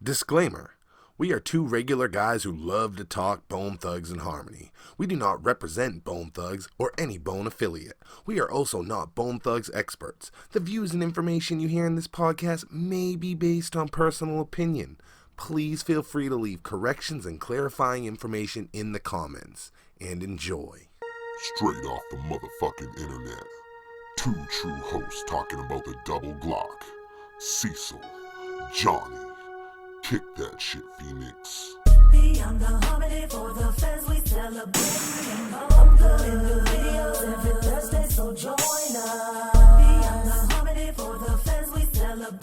Disclaimer. We are two regular guys who love to talk Bone Thugs and Harmony. We do not represent Bone Thugs or any Bone affiliate. We are also not Bone Thugs experts. The views and information you hear in this podcast may be based on personal opinion. Please feel free to leave corrections and clarifying information in the comments. And enjoy. Straight off the motherfucking internet. Two true hosts talking about the double Glock. Cecil, Johnny. Kick that shit, Feenics. Beyond the harmony for the fans, we celebrate. I'm good in the videos every Thursday, so join us. Beyond the harmony for the fans, we celebrate.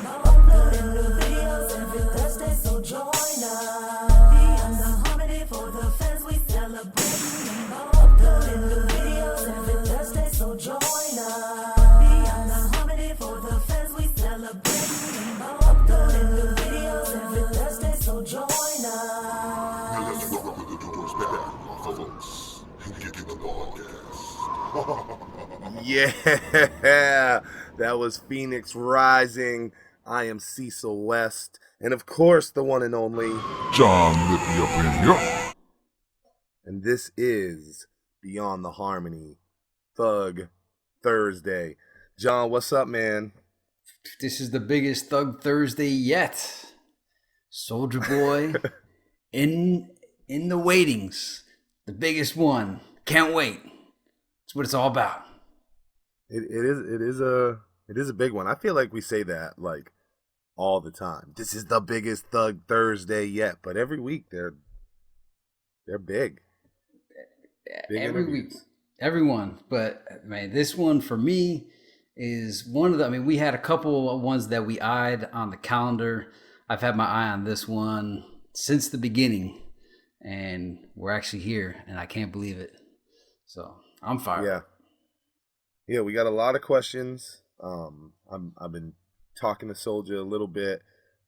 I'm good in the videos every Thursday, so join us. Beyond the harmony for the fans, we celebrate. I'm good in the videos every Thursday, so join us. Beyond the harmony for the fans, we celebrate. I'm good in the videos every Thursday, so join us. Now let's welcome the doors back, folks, and get in the podcast. Yeah, that was Feenics Rising. I am Cecil West, and of course the one and only John Lippy up in here. And this is Beyond the Harmony Thug Thursday. John, what's up, man? This is the biggest Thug Thursday yet. Souljah Boy in the waitings. The biggest one. Can't wait. That's what it's all about. It is a big one. I feel like we say that like all the time. This is the biggest Thug Thursday yet, but every week they're big. Big Every week. interviews. Everyone. But man, this one for me is one of the, we had a couple of ones that we eyed on the calendar. I've had my eye on this one since the beginning, and we're actually here, and I can't believe it. So I'm fired. Yeah, we got a lot of questions. I've been talking to Souljah a little bit,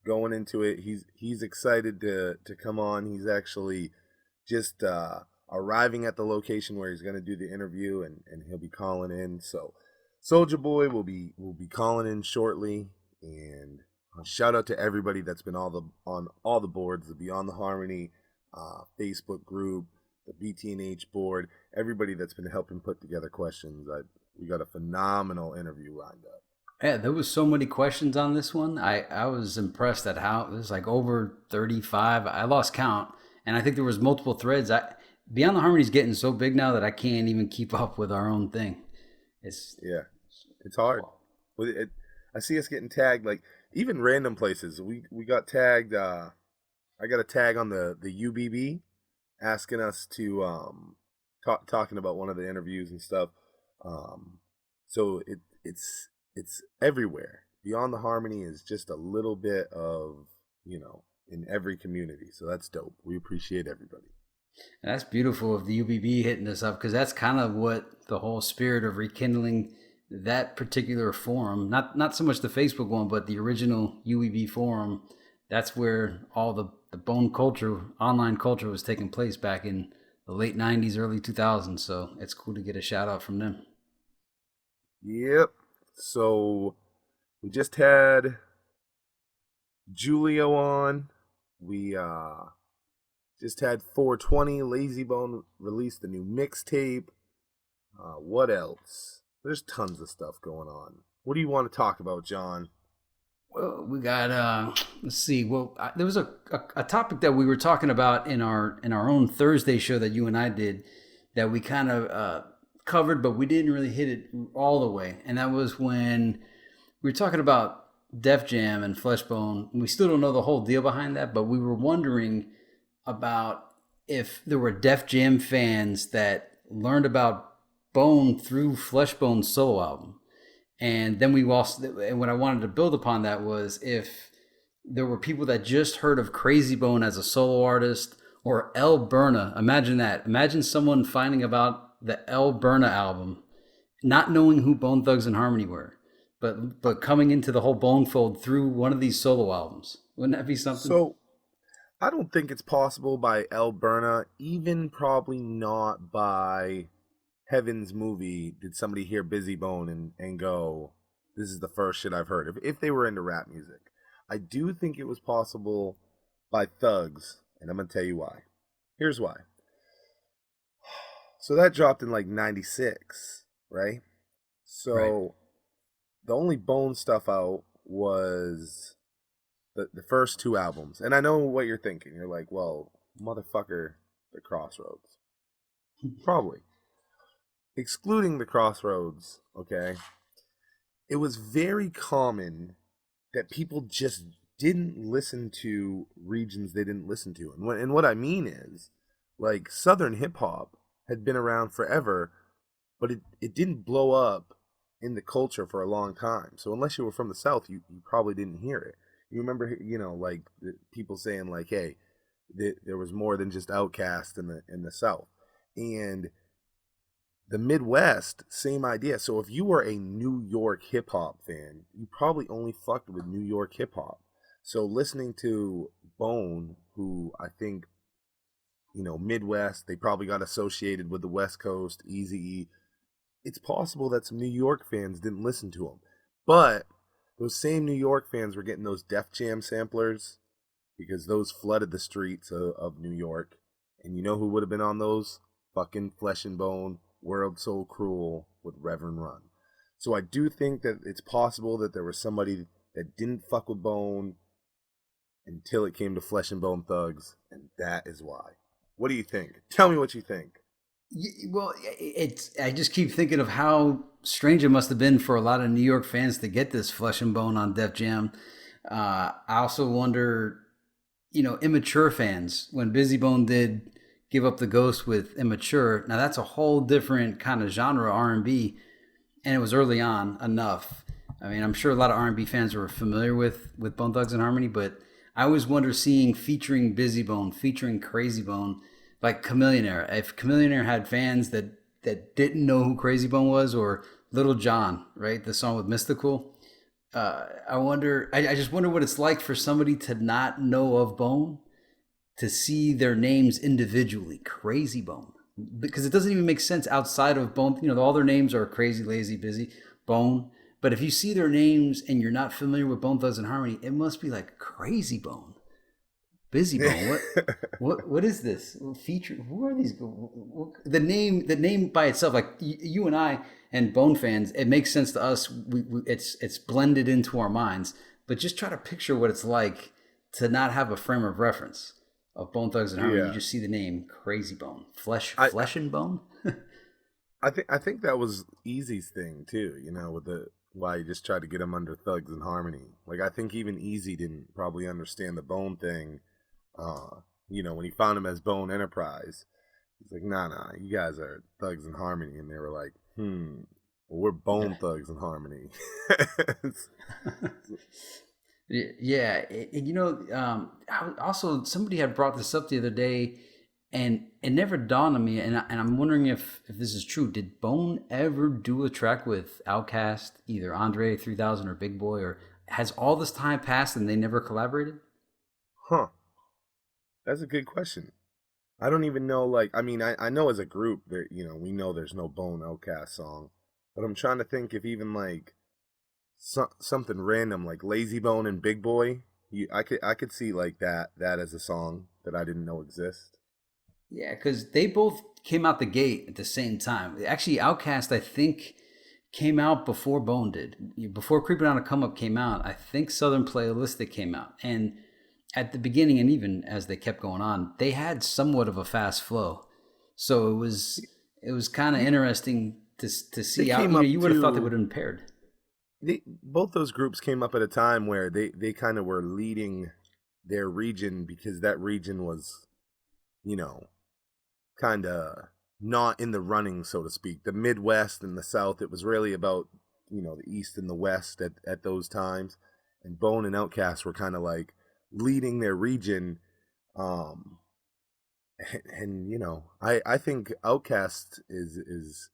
going into it. He's excited to come on. He's actually just arriving at the location where he's going to do the interview, and he'll be calling in. So Souljah Boy will be calling in shortly, and shout out to everybody that's been on all the boards, the Beyond the Harmony Facebook group, the BT&H board, everybody that's been helping put together questions. We got a phenomenal interview lined up. Yeah, there was so many questions on this one. I was impressed at how it was like over 35. I lost count, and I think there was multiple threads. Beyond the Harmony is getting so big now that I can't even keep up with our own thing. It's hard. I see us getting tagged like even random places. We got tagged. I got a tag on the UBB asking us to talking about one of the interviews and stuff. So it's everywhere. Beyond the Harmony is just a little bit of, in every community. So that's dope. We appreciate everybody. And that's beautiful of the UBB hitting us up, because that's kind of what the whole spirit of rekindling that particular forum, not so much the Facebook one, but the original UBB forum. That's where all the bone culture, online culture, was taking place back in the late 90s, early 2000s. So it's cool to get a shout out from them. Yep. So we just had Julio on. We just had 420. Lazy Bone released the new mixtape. What else? There's tons of stuff going on. What do you want to talk about, John? Well, we got let's see. Well, there was a topic that we were talking about in our own Thursday show that you and I did, that we kind of covered, but we didn't really hit it all the way. And that was when we were talking about Def Jam and Fleshbone. We still don't know the whole deal behind that, but we were wondering about if there were Def Jam fans that learned about Bone through Fleshbone's solo album. And then and what I wanted to build upon that was if there were people that just heard of Crazy Bone as a solo artist, or El Burna. Imagine that. Imagine someone finding about the El Burna album, not knowing who Bone Thugs and Harmony were, but coming into the whole Bone fold through one of these solo albums. Wouldn't that be something? So I don't think it's possible by El Burna, even probably not by Heaven's Movie did somebody hear Busy Bone and go, this is the first shit I've heard. If they were into rap music. I do think it was possible by thugs, and I'm gonna tell you why. Here's why. So that dropped in like '96, right? So Right. the only Bone stuff out was the first two albums. And I know what you're thinking. You're like, well, motherfucker, the Crossroads. Probably. Excluding the Crossroads, okay, it was very common that people just didn't listen to regions they didn't listen to. And what I mean is, like, Southern hip hop had been around forever, but it didn't blow up in the culture for a long time. So unless you were from the South, you probably didn't hear it. You remember, like people saying like, "Hey, there was more than just OutKast in the South," and the Midwest, same idea. So if you were a New York hip hop fan, you probably only fucked with New York hip hop. So listening to Bone, who I think, Midwest, they probably got associated with the West Coast, Eazy-E. It's possible that some New York fans didn't listen to him. But those same New York fans were getting those Def Jam samplers because those flooded the streets of New York. And you know who would have been on those? Fucking Flesh and Bone, World So Cruel with Reverend Run. So I do think that it's possible that there was somebody that didn't fuck with Bone until it came to Flesh and Bone Thugs, and that is why. What do you think? Tell me what you think. Well, I just keep thinking of how strange it must have been for a lot of New York fans to get this Flesh and Bone on Def Jam. I also wonder, immature fans, when Busy Bone did Give Up the Ghost with Immature. Now that's a whole different kind of genre, R&B, and it was early on enough. I mean, I'm sure a lot of R&B fans were familiar with Bone Thugs and Harmony, but I always wonder seeing featuring Busy Bone, featuring Crazy Bone, like Chameleon Air. If Chameleon Air had fans that didn't know who Crazy Bone was, or Little John, right, the song with Mystical. I just wonder what it's like for somebody to not know of Bone, to see their names individually, Crazy Bone, because it doesn't even make sense outside of Bone. All their names are Crazy, Lazy, Busy, Bone. But if you see their names and you're not familiar with Bone Thugs and Harmony, it must be like Crazy Bone, Busy Bone. What is this feature? Who are these? The name by itself, like you and I and Bone fans, it makes sense to us. It's blended into our minds. But just try to picture what it's like to not have a frame of reference of Bone Thugs and Harmony. Yeah. You just see the name Crazy Bone, Flesh and Bone. I think that was Easy's thing too, with the why he just tried to get him under Thugs and Harmony. Like, I think even Easy didn't probably understand the Bone thing. When he found him as Bone Enterprise, he's like, nah, you guys are Thugs and Harmony, and they were like, well, we're Bone Thugs and Harmony. Yeah, also somebody had brought this up the other day, and it never dawned on me, and I'm wondering if this is true. Did Bone ever do a track with OutKast, either Andre 3000 or Big Boy, or has all this time passed and they never collaborated? Huh. That's a good question. I don't even know, like, I mean, I know as a group that, we know there's no Bone OutKast song, but I'm trying to think if even, like, something random like Lazy Bone and Big Boy, I could see, like, that as a song that I didn't know exist. Yeah, because they both came out the gate at the same time. Actually, OutKast, I think, came out before Bone did. Before Creeping on a Come Up came out, I think Southern Playalistic came out. And at the beginning, and even as they kept going on, they had somewhat of a fast flow. So it was kind of interesting to see how you would have thought they would have been paired. Both those groups came up at a time where they kind of were leading their region, because that region was, kind of not in the running, so to speak. The Midwest and the South, it was really about, the East and the West at those times. And Bone and OutKast were kind of like leading their region. I think OutKast is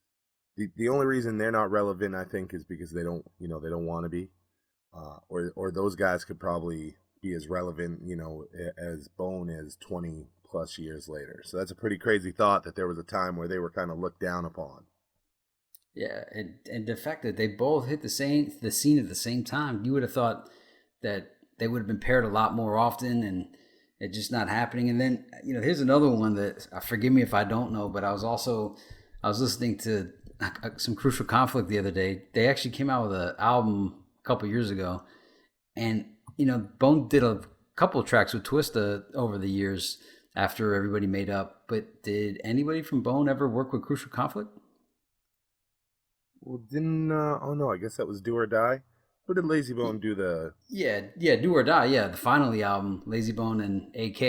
the only reason they're not relevant, I think, is because they don't want to be, or those guys could probably be as relevant, as Bone is 20 plus years later. So that's a pretty crazy thought, that there was a time where they were kind of looked down upon. Yeah, and the fact that they both hit the scene at the same time, you would have thought that they would have been paired a lot more often, and it's just not happening. And then here's another one that forgive me if I don't know, but I was listening to some Crucial Conflict the other day. They actually came out with an album a couple years ago, and Bone did a couple of tracks with Twista over the years after everybody made up. But did anybody from Bone ever work with Crucial Conflict? Well, didn't oh no, I guess that was Do or Die. Who did Lazy Bone do the? Yeah, Do or Die. Yeah, the Finally album, Lazy Bone and AK.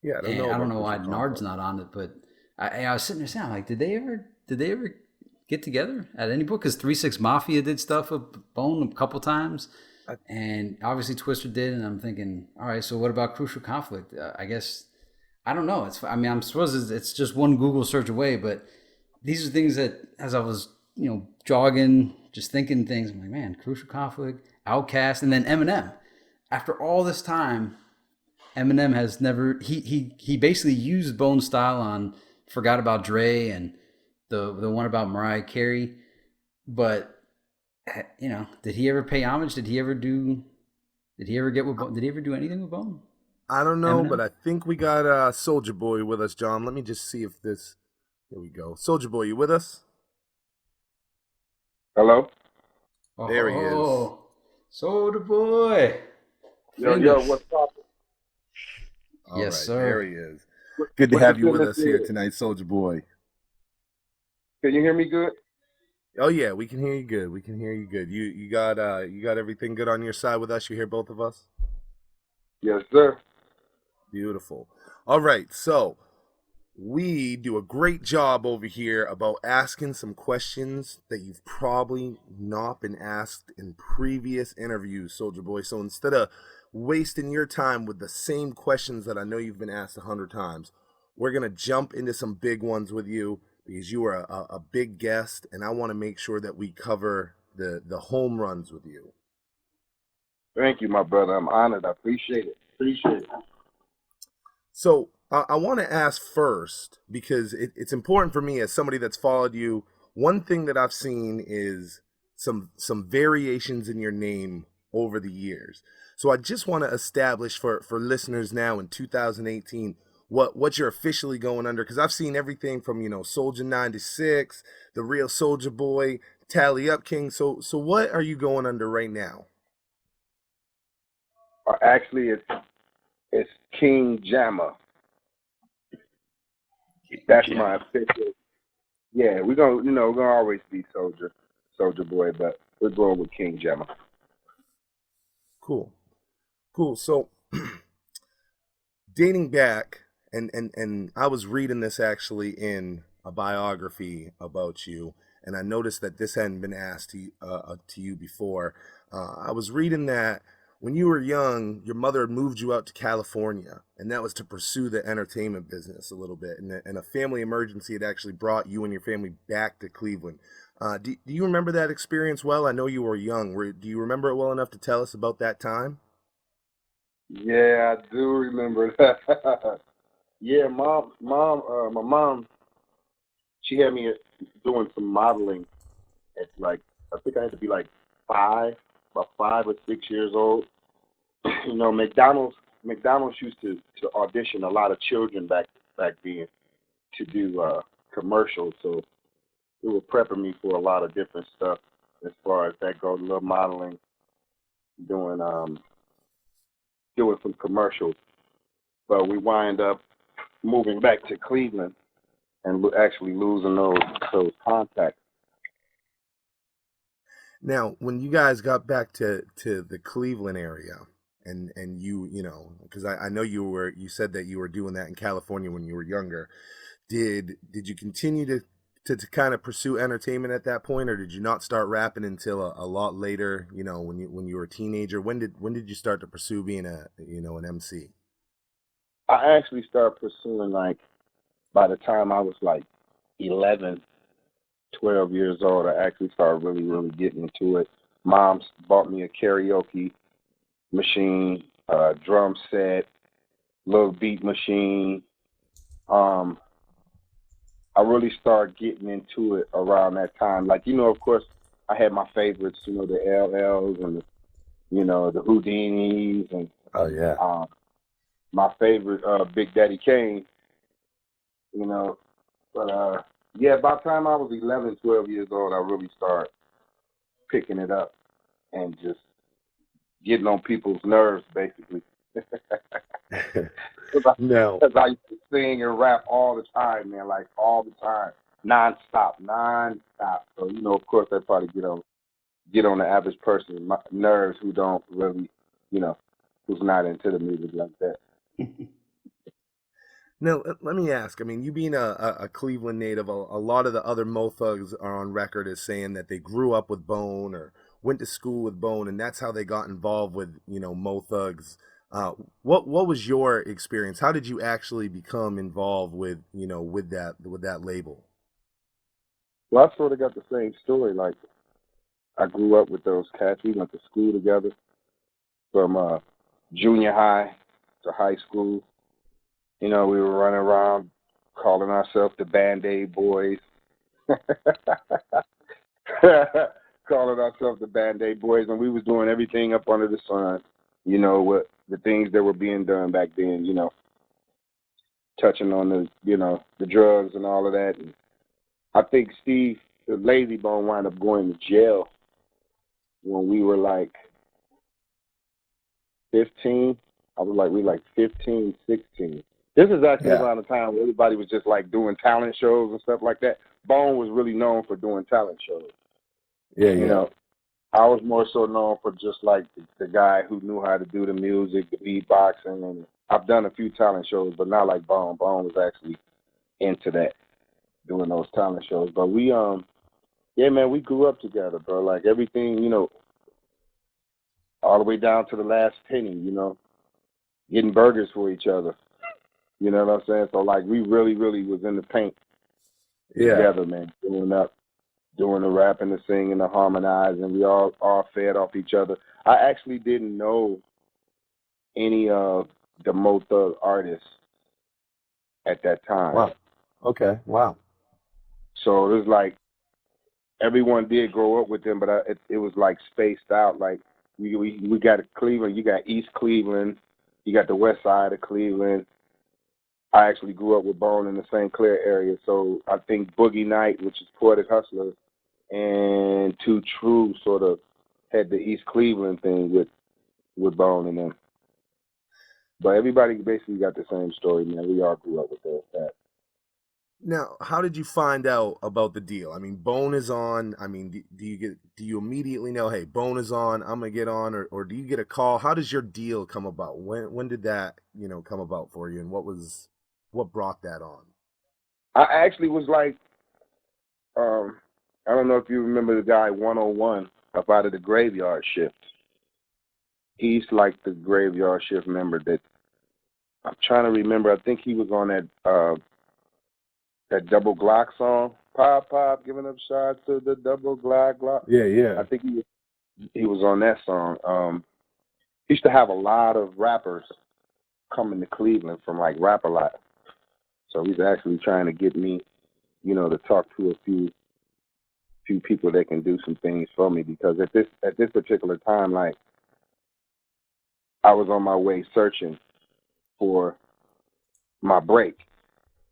Yeah, I don't know why Nard's not on it, but I was sitting there saying, like, did they ever get together at any point? Because 3-6 Mafia did stuff with Bone a couple times, and obviously Twister did. And I'm thinking, all right, so what about Crucial Conflict? I guess I don't know. I'm suppose it's just one Google search away, but these are things that as I was jogging, just thinking things, I'm like, man, Crucial Conflict, OutKast, and then Eminem. After all this time, Eminem has never he basically used Bone style on Forgot About Dre and the one about Mariah Carey, but did he ever pay homage? Did he ever get with Bone? Did he ever do anything with Bone? I don't know, Eminem? but I think we got Souljah Boy with us, John. Let me just see if this. Here we go. Souljah Boy, you with us? Hello? There he is. Soulja Boy. Yo, what's up? All Yes, right, sir. There he is. Good to have you with us here tonight, Souljah Boy. Can you hear me good? Oh yeah, we can hear you good. We can hear you good. You got everything good on your side with us? You hear both of us? Yes, sir. Beautiful. All right, so we do a great job over here about asking some questions that you've probably not been asked in previous interviews, Souljah Boy. So instead of wasting your time with the same questions that I know you've been asked 100 times, we're going to jump into some big ones with you because you are a big guest, and I want to make sure that we cover the home runs with you. Thank you, my brother. I'm honored. I appreciate it. So I want to ask first, because it's important for me as somebody that's followed you. One thing that I've seen is some variations in your name over the years. So I just want to establish for listeners now in 2018 what you're officially going under, because I've seen everything from Souljah 96, the real Souljah Boy, Tally Up King. So what are you going under right now? Actually, it's King Jamma. That's my official. Yeah, we're gonna always be Souljah Boy, but we're going with King Jamma. Cool. So dating back, and I was reading this actually in a biography about you, and I noticed that this hadn't been asked to you before. I was reading that when you were young, your mother had moved you out to California, and that was to pursue the entertainment business a little bit. And a family emergency had actually brought you and your family back to Cleveland. Do you remember that experience well? I know you were young. Do you remember it well enough to tell us about that time? Yeah, I do remember that. Yeah, my mom, she had me doing some modeling at I think I had to be about 5 or 6 years old. McDonald's used to audition a lot of children back then to do commercials, so they were prepping me for a lot of different stuff as far as that goes, a little modeling, doing some commercials. But we wind up moving back to Cleveland and actually losing those contacts. Now, when you guys got back to the Cleveland area, and you because I know you said that you were doing that in California when you were younger, did you continue to kind of pursue entertainment at that point, or did you not start rapping until a lot later, when you were a teenager? When did you start to pursue being an MC? I actually started pursuing by the time I was 11, 12 years old. I actually started really, really getting into it. Mom bought me a karaoke machine, drum set, little beat machine. I really started getting into it around that time. Of course, I had my favorites, the LLs and the Houdinis and Oh yeah. my favorite Big Daddy Kane, you know. But yeah, by the time I was 11, 12 years old, I really started picking it up and just getting on people's nerves, basically. No. Because I used to sing and rap all the time, man, like all the time, nonstop. So of course, that probably get on the average person's nerves who don't really, who's not into the music like that. Now, let me ask. I mean, you being a Cleveland native, a lot of the other Mo Thugs are on record as saying that they grew up with Bone or went to school with Bone, and that's how they got involved with, Mo Thugs. What was your experience? How did you actually become involved with, with that label? Well, I sort of got the same story. Like, I grew up with those cats. We went to school together from junior high to high school. We were running around calling ourselves the Band-Aid Boys. Calling ourselves the Band-Aid Boys, and we was doing everything up under the sun, with the things that were being done back then, touching on the drugs and all of that. And I think Steve, the Lazy Bone, wound up going to jail when we were like 15. We were like 15, 16. This is actually around the time where everybody was just like doing talent shows and stuff like that. Bone was really known for doing talent shows. Yeah. I was more so known for just like the guy who knew how to do the music, the beatboxing, and I've done a few talent shows, but not like Bone. Bone was actually into that, doing those talent shows. But we yeah, man, we grew up together, bro. Like everything, all the way down to the last penny, getting burgers for each other. You know what I'm saying? So like we really, really was in the paint together, man, doing the rapping, the singing, the harmonizing. We all fed off each other. I actually didn't know any of the Mo Thug artists at that time. Wow. Okay. Wow. So it was like everyone did grow up with them, but it was like spaced out. Like we got Cleveland, you got East Cleveland, you got the West Side of Cleveland. I actually grew up with Bone in the St. Clair area, so I think Boogie Night, which is Poetic Hustler, and Too True sort of had the East Cleveland thing with Bone and them. But everybody basically got the same story, man. We all grew up with that. Now, how did you find out about the deal? I mean, Bone is on. I mean, do you immediately know, hey, Bone is on, I'm gonna get on, or do you get a call? How does your deal come about? When did that, come about for you, and what brought that on? I actually was like, I don't know if you remember the guy 101 up out of the Graveyard Shift. He's like the Graveyard Shift member that I'm trying to remember. I think he was on that Double Glock song, Pop Pop, giving up shots to the Double Glock. Yeah. I think he was on that song. He used to have a lot of rappers coming to Cleveland from like Rap-A-Lot. So he's actually trying to get me, to talk to a few people that can do some things for me, because at this particular time, like, I was on my way searching for my break.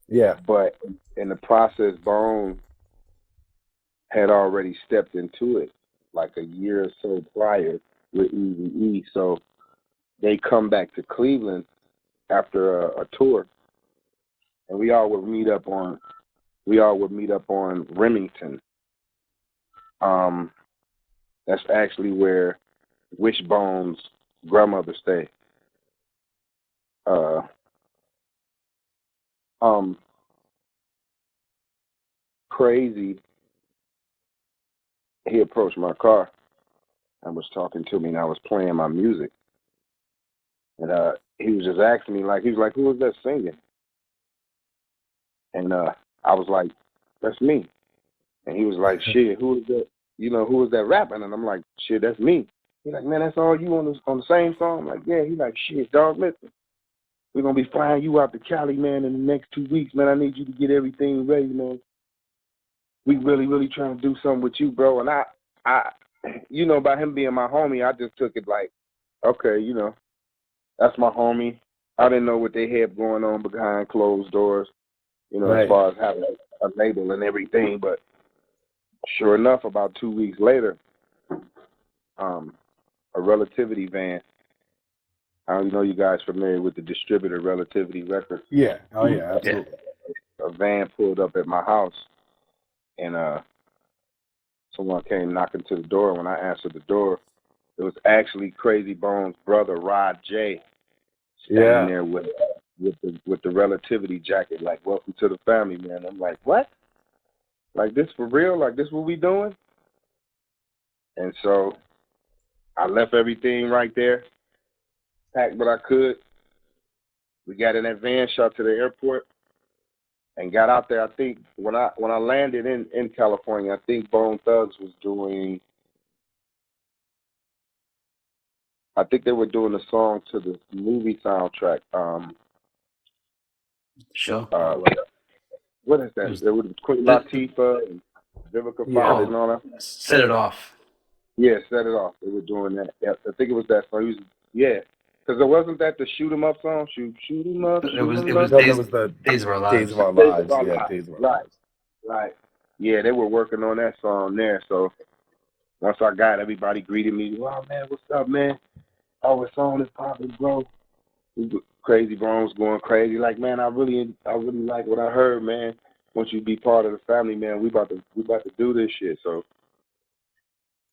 Yeah. But in the process, Bone had already stepped into it like a year or so prior with Eazy-E. So they come back to Cleveland after a tour, and we all would meet up on Remington. That's actually where Wishbone's grandmother stayed. Crazy. He approached my car and was talking to me, and I was playing my music. And he was just asking me, he was like, who was that singing? And I was like, that's me. And he was like, shit, who is that? Who was that rapping? And I'm like, shit, that's me. He's like, man, that's all you on the same song? I'm like, yeah. He's like, shit, dog, listen, we're going to be flying you out to Cali, man, in the next 2 weeks, man. I need you to get everything ready, man. We really, really trying to do something with you, bro. And you know, by him being my homie, I just took it like, okay, you know, that's my homie. I didn't know what they had going on behind closed doors, you know, as Right. far as having a label and everything. But sure enough, about 2 weeks later, a Relativity van. I don't know you guys familiar with the distributor Relativity Records. Yeah. Oh yeah, Yeah. absolutely. A van pulled up at my house, and someone came knocking to the door. When I answered the door, it was actually Crazy Bones' brother, Rod J, standing Yeah. there with the Relativity jacket, like, welcome to the family, man. I'm like, what? Like, this for real? Like, this what we doing? And so I left everything right there, packed what I could. We got in that van, shot to the airport, and got out there. I think when I landed in California, I think Bone Thugs was doing, I think they were doing a song to the movie soundtrack. Show. What is that? It was There was Queen the- Latifah and Vivica Yeah. Fox and all that. Set It Off. Yeah, Set It Off. They were doing that. Yeah, I think it was that song. Yeah, because it wasn't that the Shoot 'Em Up song. Shoot 'em up. It was No, Days, that was the Days of Our Days Lives. of Our Days Lives. of Our Yeah, Lives. Days of Our Right. Lives. Right. Yeah, they were working on that song there. So once I got, everybody greeted me. Wow, man, what's up, man? Oh, it's on, it's popping, bro. Crazy Bones going crazy. Like, man, I really like what I heard, man. Once you be part of the family, man, we about to do this shit. So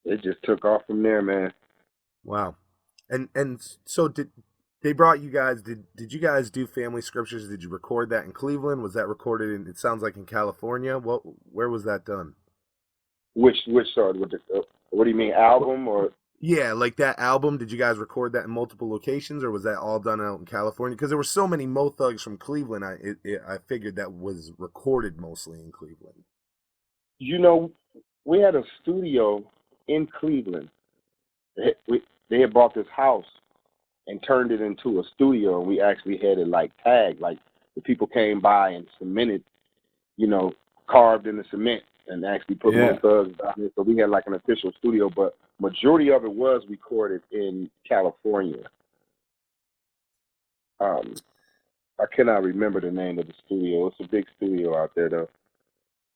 it just took off from there, man. Wow. And so did they brought you guys? Did you guys do Family Scriptures? Did you record that in Cleveland? Was that recorded in? It sounds like in California. Where was that done? Which sort? What do you mean, album or? Yeah, like that album. Did you guys record that in multiple locations, or was that all done out in California? Because there were so many Mo Thugs from Cleveland. I figured that was recorded mostly in Cleveland. You know, we had a studio in Cleveland. They had bought this house and turned it into a studio, and we actually had it like tagged, like the people came by and cemented, you know, carved in the cement and actually put Yeah. Mo Thugs down there. So we had like an official studio, but majority of it was recorded in California. I cannot remember the name of the studio. It's a big studio out there, though.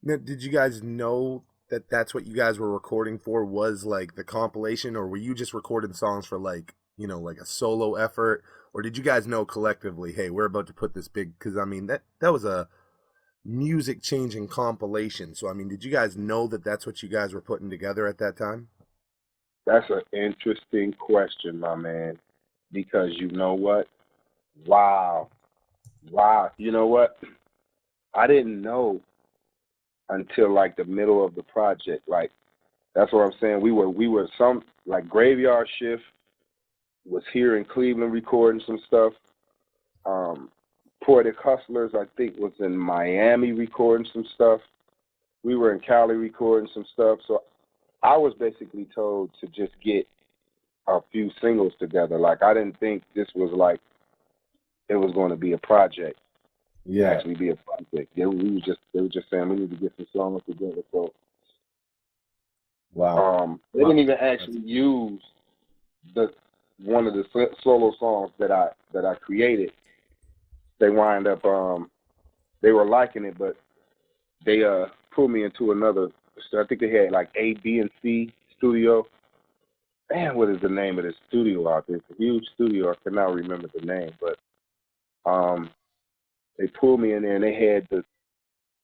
Now, did you guys know that that's what you guys were recording for? Was like the compilation, or were you just recording songs for like like a solo effort, or did you guys know collectively, hey, we're about to put this big? Because I mean that was a music changing compilation. So I mean, did you guys know that that's what you guys were putting together at that time? That's an interesting question, my man, because you know what? Wow. You know what? I didn't know until like the middle of the project. Like, that's what I'm saying. We were some, like, Graveyard Shift was here in Cleveland recording some stuff. Poetic Hustlers, I think, was in Miami recording some stuff. We were in Cali recording some stuff. So I was basically told to just get a few singles together. Like, I didn't think this was like it was going to be a project. Yeah. Actually be a project. They were just saying we need to get some songs together. So Wow. they didn't even actually use one of the solo songs that I created. They wind up they were liking it, but they pulled me into another. So I think they had like A, B, and C studio. Man, what is the name of this studio out there? It's a huge studio. I cannot remember the name, but they pulled me in there and they had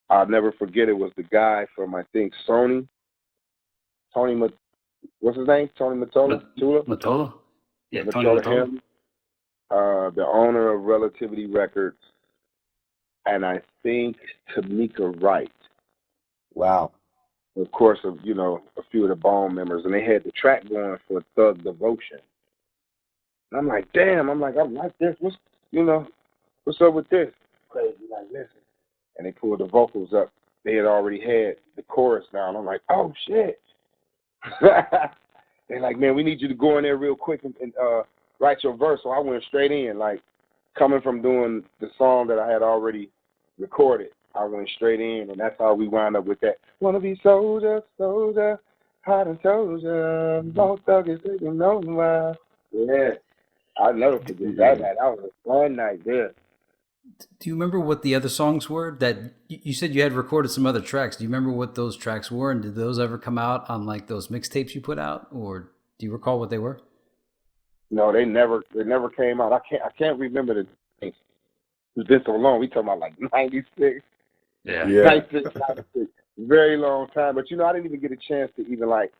I'll never forget, it was the guy from, I think, Tony, what's his name? Tony Matola? Matola? Yeah, Tony Matola, Matola. him, the owner of Relativity Records, and I think Tamika Wright. Wow. Of course, a few of the Bone members, and they had the track going for Thug Devotion. And I'm like, damn, I like this. What's up with this? Crazy, like, listen. And they pulled the vocals up. They had already had the chorus down. I'm like, oh, shit. They're like, man, we need you to go in there real quick and write your verse. So I went straight in, like, coming from doing the song that I had already recorded. I went straight in, and that's how we wound up with that. Wanna be soldier, soldier. I done told ya, Mo Thug is taking over. Yeah, I'll never forget that night. That was a fun night there. Do you remember what the other songs were that you said you had recorded some other tracks? Do you remember what those tracks were, and did those ever come out on like those mixtapes you put out, or do you recall what they were? No, they never came out. I can't remember the dates. It's been so long. We talking about like 96, Yeah. 96, 96. Very long time. But I didn't even get a chance to even like,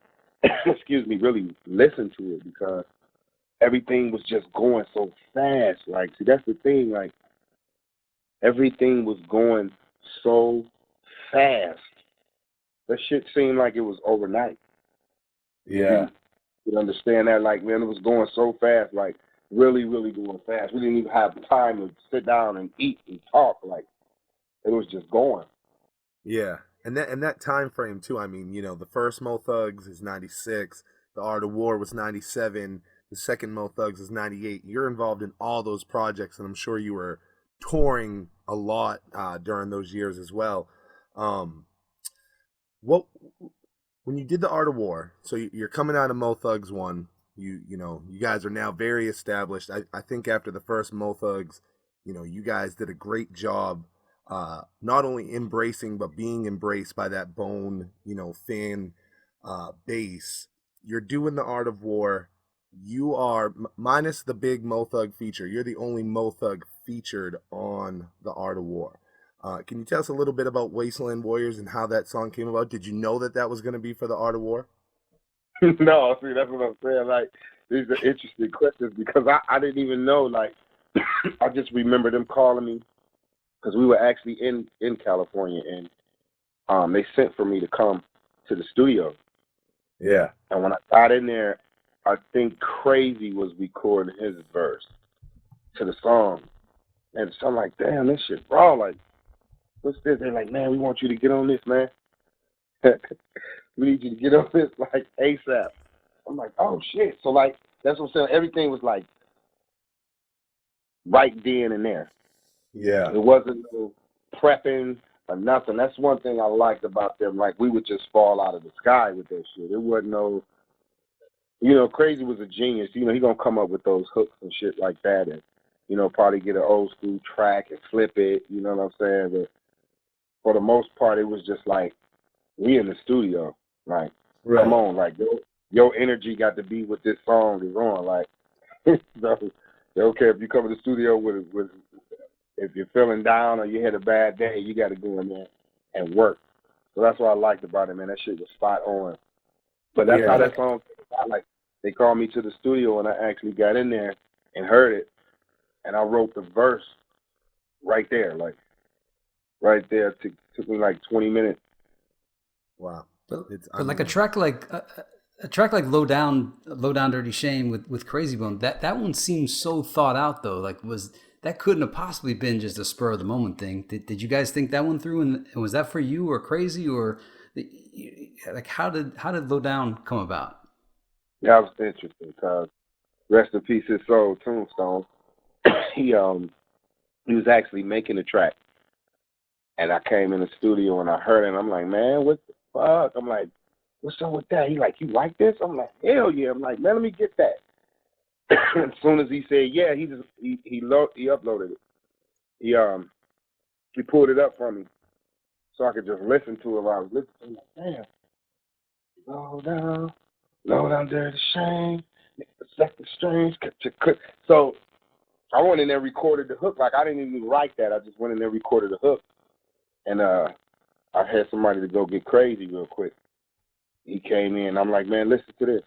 excuse me, really listen to it because everything was just going so fast. Like, see, that's the thing. Like, everything was going so fast. That shit seemed like it was overnight. Yeah. You understand that? Like, man, it was going so fast, like, really, really going fast. We didn't even have time to sit down and eat and talk. Like, it was just going. Yeah. And that time frame too, I mean, the first Mo Thugs is 96, the Art of War was 97, the second Mo Thugs is 98. You're involved in all those projects, and I'm sure you were touring a lot during those years as well. What when you did the Art of War, so you're coming out of Mo Thugs 1, you guys are now very established. I think after the first Mo Thugs, you guys did a great job not only embracing but being embraced by that Bone, fan base. You're doing the Art of War. You are minus the big Mo Thug feature. You're the only Mo Thug featured on the Art of War. Can you tell us a little bit about Wasteland Warriors and how that song came about? Did you know that was going to be for the Art of War? No, see, that's what I'm saying. Like, these are interesting questions because I didn't even know. Like, I just remember them calling me because we were actually in California, and they sent for me to come to the studio. Yeah. And when I got in there, I think Crazy was recording his verse to the song. And so I'm like, damn, this shit raw. Like, what's this? They're like, man, we want you to get on this, man. We need you to get on this, like, ASAP. I'm like, oh, shit. So, like, that's what I'm saying. Everything was, like, right then and there. Yeah. It wasn't no prepping or nothing. That's one thing I liked about them. Like, we would just fall out of the sky with that shit. It wasn't no, Crazy was a genius. He going to come up with those hooks and shit like that and, probably get an old school track and flip it. You know what I'm saying? But for the most part, it was just like, we in the studio. Like, Right. Come on. Like, your energy got to be what this song is on. Like, so, they don't care if you come to the studio with if you're feeling down or you had a bad day, you got to go in there and work. So that's what I liked about it, man. That shit was spot on. But that's how that song came about. Like, they called me to the studio, and I actually got in there and heard it, and I wrote the verse right there. Like, right there. It took me like 20 minutes. Wow. But like a track like Low Down Dirty Shame with Crazy Bone, that one seems so thought out though. Like, that couldn't have possibly been just a spur of the moment thing. Did you guys think that one through? And was that for you or Crazy, or like how did Low Down come about? That was interesting because rest in peace, his soul, Tombstone. He was actually making a track, and I came in the studio and I heard it. And I'm like, man, what the fuck? I'm like, what's up with that? He like, you like this? I'm like, hell yeah. I'm like, man, let me get that. As soon as he said yeah, he uploaded it. He pulled it up for me so I could just listen to it while I was listening. I'm like, damn. Low down, dirty shame. Second strange. So I went in there and recorded the hook. Like, I didn't even write that. I just went in there and recorded the hook. And I had somebody to go get Crazy real quick. He came in. I'm like, man, listen to this.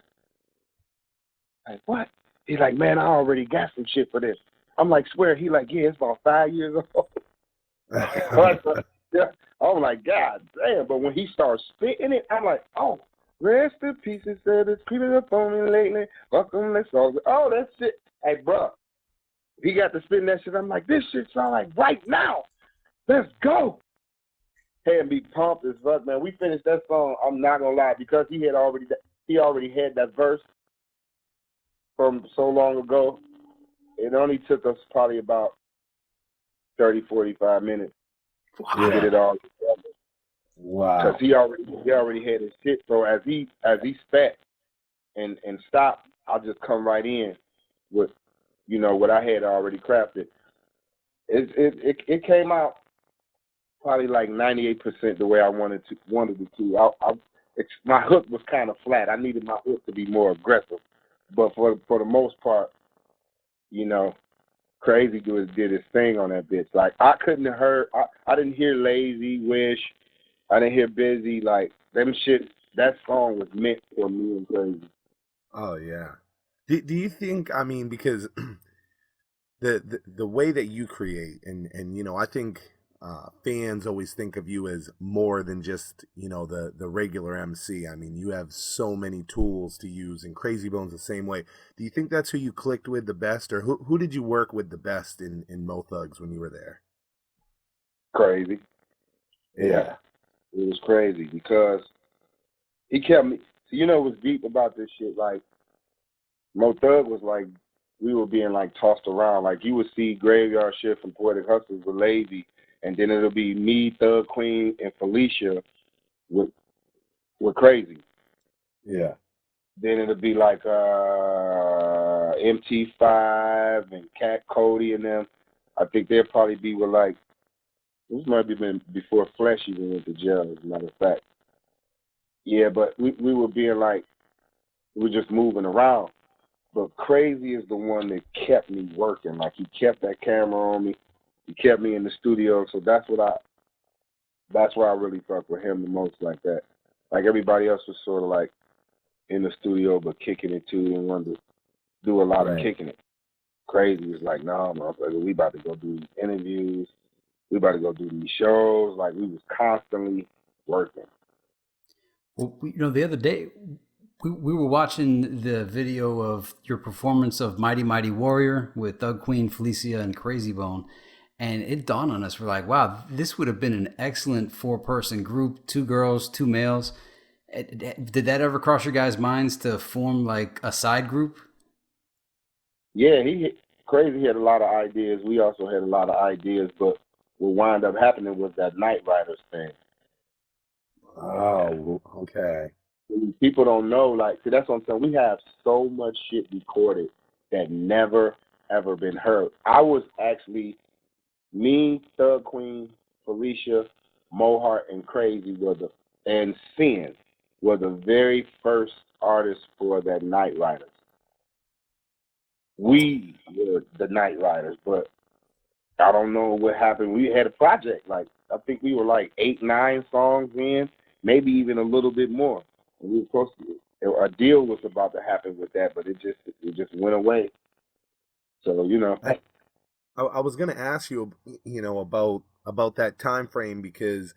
Like, what? He's like, man, I already got some shit for this. I'm like, swear. He like, yeah, it's about 5 years old. Yeah. I'm like, God damn. But when he starts spitting it, I'm like, oh, rest in peace. It said it's creeping up on me lately. Welcome, let's all go. Oh, that shit. Hey, bro. He got to spitting that shit. I'm like, this shit sound like right now. Let's go. Had me pumped as fuck, man. We finished that song, I'm not gonna lie, because he already had that verse from so long ago. It only took us probably about 30, 45 minutes to get it all together. Wow. because he already had his shit. So as he spat and stopped, I'll just come right in with what I had already crafted. It came out probably like 98% the way I wanted it to. My hook was kind of flat. I needed my hook to be more aggressive, but for the most part, you know, Crazy did his thing on that bitch. Like I couldn't have heard. I didn't hear Lazy, Wish. I didn't hear Busy. Like them shit. That song was meant for me and Crazy. Oh yeah. Do you think? I mean, because the way that you create, and I think fans always think of you as more than just the regular MC. I mean, you have so many tools to use, and Crazy Bones the same way. Do you think that's who you clicked with the best, or who did you work with the best in Mo Thugs when you were there? Crazy. Yeah. It was crazy because he kept me. What's deep about this shit? Like Mo Thug was like, we were being like tossed around. Like you would see Graveyard Shift and Poetic Hustlers with Lazy, and then it'll be me, Thug Queen, and Felicia with Crazy. Yeah. Then it'll be like MT5 and Cat Cody and them. I think they'll probably be with like, this might have been before Flesh even went to jail, as a matter of fact. Yeah, but we were being like, we were just moving around. But Crazy is the one that kept me working. Like he kept that camera on me. He kept me in the studio. So that's why I really fuck with him the most like that. Like everybody else was sort of like in the studio but kicking it too and wanted to do a lot of kicking it. Crazy was like, nah, motherfucker, we about to go do these interviews. We about to go do these shows. Like we was constantly working. Well, the other day we were watching the video of your performance of Mighty Mighty Warrior with Thug Queen, Felicia, and Crazy Bone. And it dawned on us, we're like, wow, this would have been an excellent 4-person group, 2 girls, 2 males. Did that ever cross your guys' minds to form like a side group? Yeah, Crazy had a lot of ideas. We also had a lot of ideas, but what wound up happening was that Knight Riders thing. Oh, okay. People don't know, like, see, that's what I'm saying. We have so much shit recorded that never, ever been heard. I was actually, me, Thug Queen, Felicia, Mohart, and Crazy and Sin were the very first artists for that Knight Riders. We were the Knight Riders, but I don't know what happened. We had a project, like, I think we were like 8, 9 songs in, maybe even a little bit more. And we were supposed to, a deal was about to happen with that, but it just went away. So, I was gonna ask you, about that time frame because,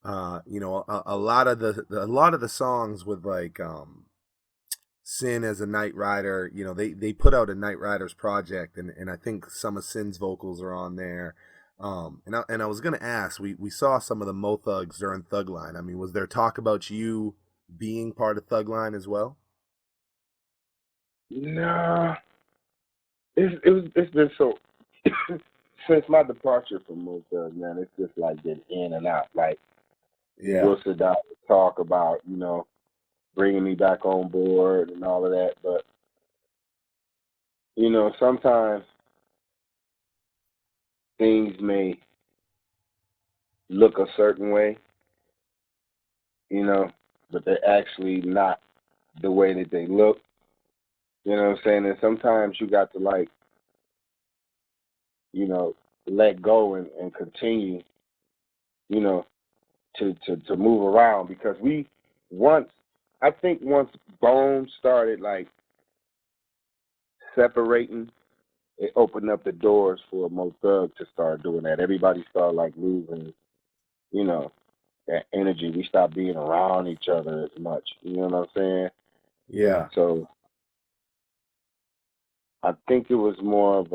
a lot of the songs with like Sin as a Knight Rider, they put out a Knight Riders project, and I think some of Sin's vocals are on there. And I was gonna ask, we saw some of the Mo Thugs during Thug Line. I mean, was there talk about you being part of Thug Line as well? nah, it's been so since my departure from Mo Thug, man, it's just like been in and out. Like Yeah. we'll sit down and talk about, bringing me back on board and all of that, but sometimes things may look a certain way, but they're actually not the way that they look. You know what I'm saying? And sometimes you got to like, let go and continue, to move around because I think once Bone started like separating, it opened up the doors for Mo Thug to start doing that. Everybody started like losing, that energy. We stopped being around each other as much. You know what I'm saying? Yeah. So I think it was more of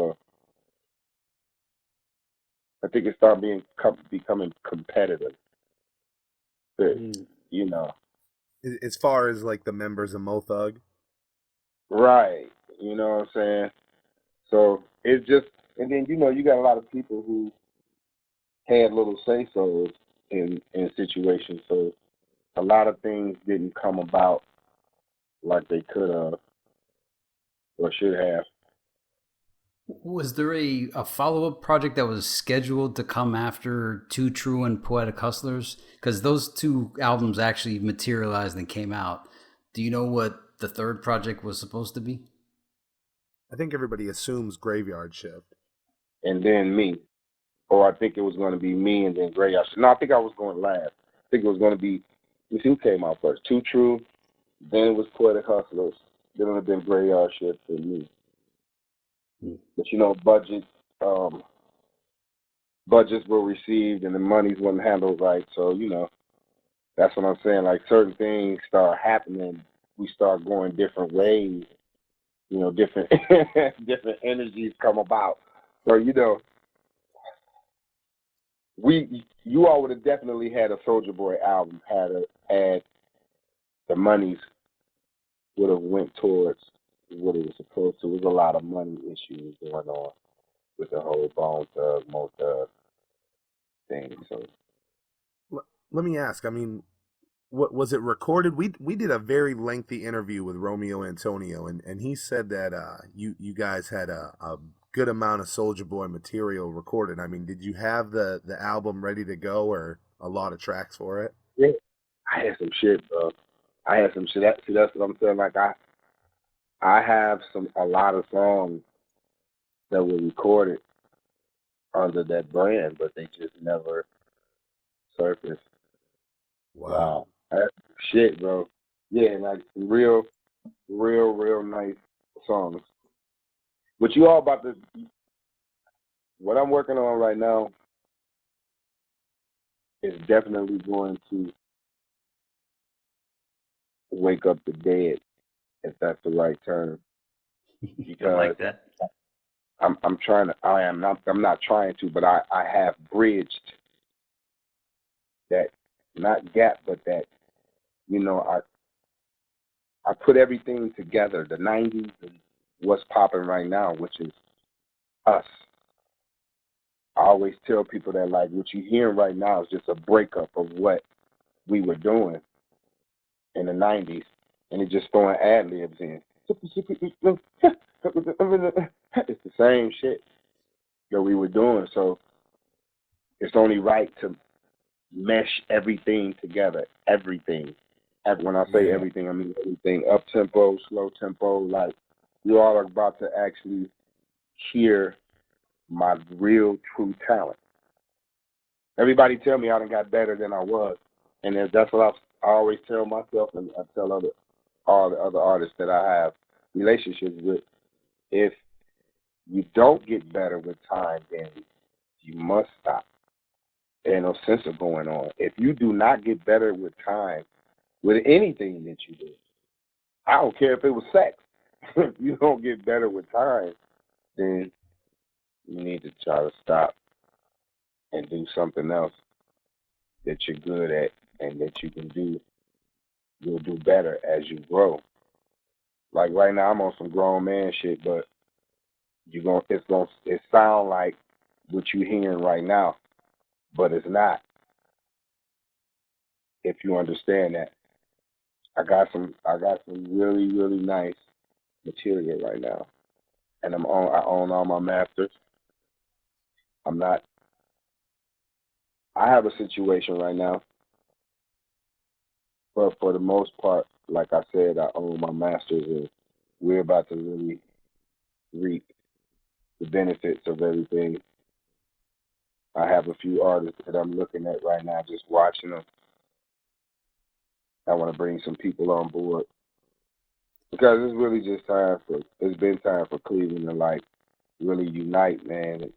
I think it started becoming competitive. You know, As far as like the members of Mo Thug. right? You know what I'm saying? So it's just, and then you got a lot of people who had little say-sos, in situations. So a lot of things didn't come about like they could have or should have. Was there a follow-up project that was scheduled to come after Too True and Poetic Hustlers? Because those two albums actually materialized and came out. Do you know what the third project was supposed to be? I think everybody assumes Graveyard Shift. And then me. Or I think it was going to be me and then Gray. No, I think I was going last. I think it was going to be, let's see who came out first. Too True, then it was Poetic Hustlers, then it would have been Graveyard Shift and me. But you know, budgets were received and the monies wasn't handled right. So, you know, that's what I'm saying. Like certain things start happening, we start going different ways. You know, different different energies come about. So, you know, you all would have definitely had a Souljah Boy album had the monies would have went towards what it was supposed to. There was a lot of money issues going on with the whole Bone Thug, Mo Thug thing. So Let me ask. I mean, what was it recorded? We did a very lengthy interview with Romeo Antonio, and he said that you guys had a good amount of Souljah Boy material recorded. I mean, did you have the album ready to go or a lot of tracks for it? yeah, I had some shit, bro. I had some shit. That's what I'm saying. Like I have a lot of songs that were recorded under that brand, but they just never surfaced. Wow. That's shit, bro. Yeah, like some real nice songs. But you all about to, what I'm working on right now is definitely going to wake up the dead, if that's the right term. I like that. I'm not trying to, but I have bridged that, not gap, but that, you know, I put everything together, the 90s and what's popping right now, which is us. I always tell people that, like, what you're hearing right now is just a breakup of what we were doing in the 90s, and it just throwing ad libs in. It's the same shit that we were doing, so it's only right to mesh everything together. Everything. When I say everything, I mean everything. Up tempo, slow tempo. Like, you all are about to actually hear my real, true talent. Everybody tell me I done got better than I was, and that's what I always tell myself, and I tell all the other artists that I have relationships with. If you don't get better with time, then you must stop. There ain't no sense of going on. If you do not get better with time, with anything that you do, I don't care if it was sex. If you don't get better with time, then you need to try to stop and do something else that you're good at and that you can do. You'll do better as you grow. Like right now, I'm on some grown man shit, but it sound like what you're hearing right now, but it's not. If you understand that, I got some really nice material right now, and I own all my masters. I have a situation right now, but for the most part, like I said, I own my masters, and we're about to really reap the benefits of everything. I have a few artists that I'm looking at right now, just watching them. I want to bring some people on board because it's been time for Cleveland to like really unite, man,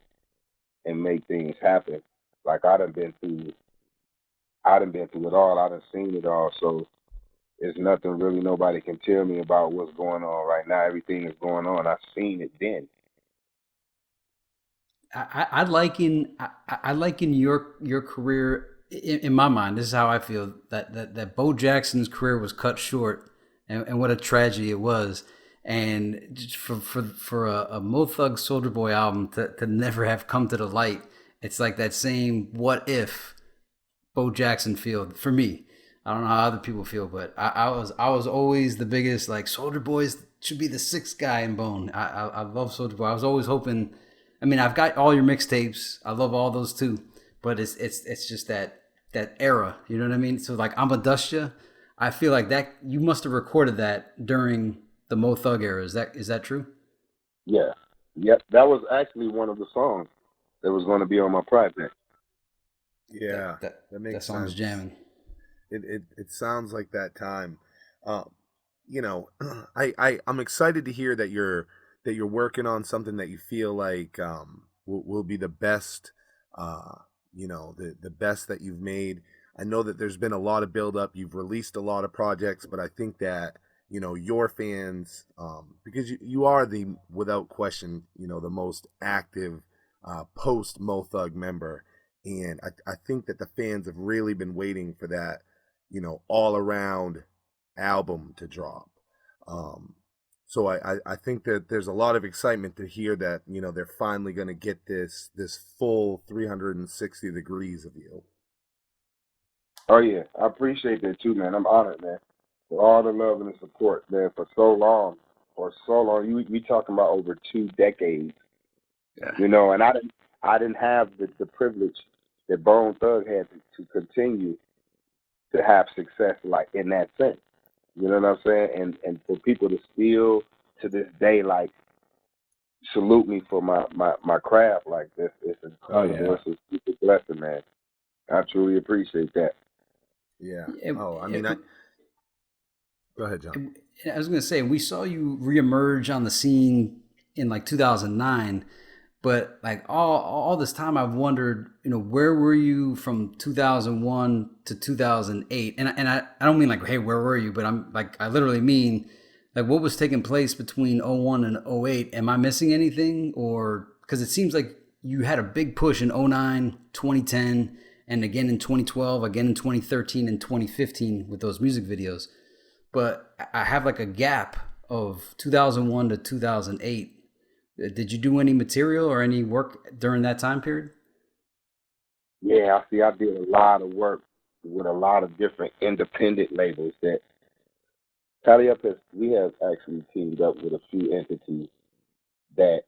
and make things happen. Like I done been through it all. I done seen it all. So there's nothing really nobody can tell me about what's going on right now. Everything is going on. I've seen it then. I liken your career in my mind. This is how I feel that Bo Jackson's career was cut short, and what a tragedy it was. And just for a Mo Thug Souljah Boy album to never have come to the light, it's like that same what if Bo Jackson feel for me. I don't know how other people feel, but I was always the biggest like Souljah Boys should be the sixth guy in Bone. I love Souljah Boy. I was always hoping. I mean, I've got all your mixtapes. I love all those too, but it's just that era. You know what I mean? So like I'm a Dustya. I feel like that you must have recorded that during the Mo Thug era. Is that true? Yeah. Yep. That was actually one of the songs that was going to be on my project. Yeah, That that makes song's sense. jamming. It sounds like that time. Um, you know, I'm excited to hear that you're working on something that you feel like will be the best. The best that you've made. I know that there's been a lot of build up. You've released a lot of projects, but I think that your fans, because you are the without question the most active post Mo Thug member, and I think that the fans have really been waiting for that all around album to drop. Um, so I think that there's a lot of excitement to hear that they're finally going to get this full 360 degrees of you. Oh yeah, I appreciate that too, man. I'm honored, man, for all the love and the support, man, for so long. For so long, we talking about over 2 decades, Yeah. and I didn't have the privilege that Bone Thug had to continue to have success like in that sense. You know what I'm saying? And for people to still to this day like salute me for my craft like this, it's incredible. It's a super blessing, man. I truly appreciate that. Yeah. It, Oh, I mean, it, go ahead, John. I was gonna say we saw you reemerge on the scene in like 2009, but like all this time I've wondered, where were you from 2001 to 2008? And I don't mean like, hey, where were you? But I'm like, I literally mean like what was taking place between '01 and '08? Am I missing anything? Or because it seems like you had a big push in '09, 2010, and again in 2012, again in 2013 and 2015 with those music videos. But I have like a gap of 2001 to 2008. Did you do any material or any work during that time period? Yeah, I see. I did a lot of work with a lot of different independent labels that Tally Up has. We have actually teamed up with a few entities that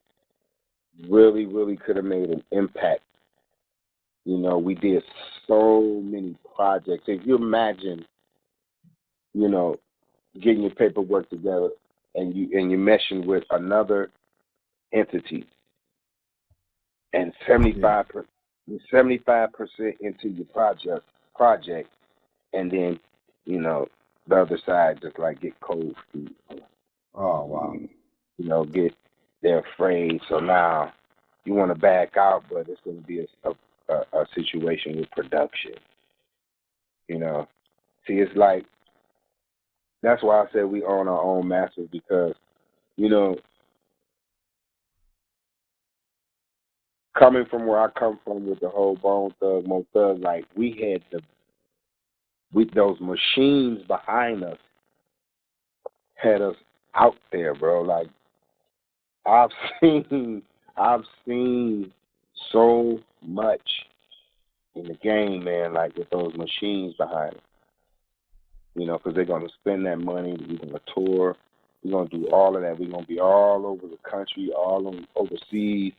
really, really could have made an impact. We did so many projects. If you imagine, you know, getting your paperwork together and you're meshing with another entity and 75% into your project, and then the other side just like get cold feet. Oh, wow. Get they're afraid. So now you want to back out, but it's going to be a situation with production. See, it's like that's why I said we own our own masters because coming from where I come from with the whole Bone Thug, Mo Thug, like we had with those machines behind us had us out there, bro. Like I've seen I've seen so much in the game, man, like with those machines behind it. Because they're going to spend that money. We're going to tour. We're going to do all of that. We're going to be all over the country, overseas.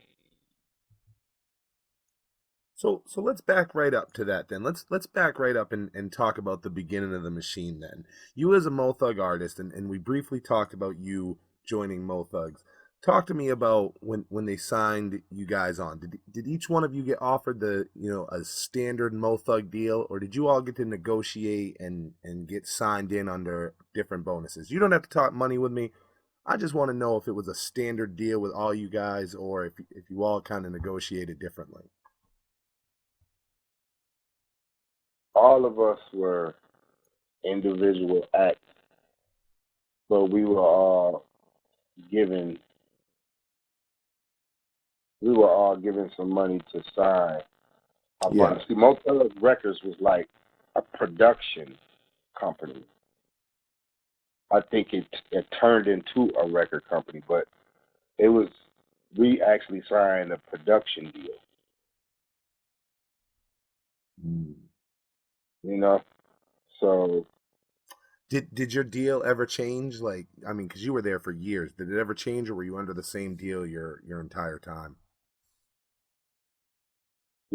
So let's back right up to that then. Let's back right up and talk about the beginning of the machine then. You as a Mo Thug artist, and we briefly talked about you joining Mo Thugs. Talk to me about when they signed you guys on. Did each one of you get offered a standard Mo Thug deal, or did you all get to negotiate and get signed in under different bonuses? You don't have to talk money with me. I just want to know if it was a standard deal with all you guys, or if you all kind of negotiated differently. All of us were individual acts, but we were all given some money to sign. Yeah. See, Mo Thug Records was like a production company. I think it turned into a record company, but we actually signed a production deal. you know. So Did your deal ever change? Like, I mean, because you were there for years. Did it ever change, or were you under the same deal your entire time?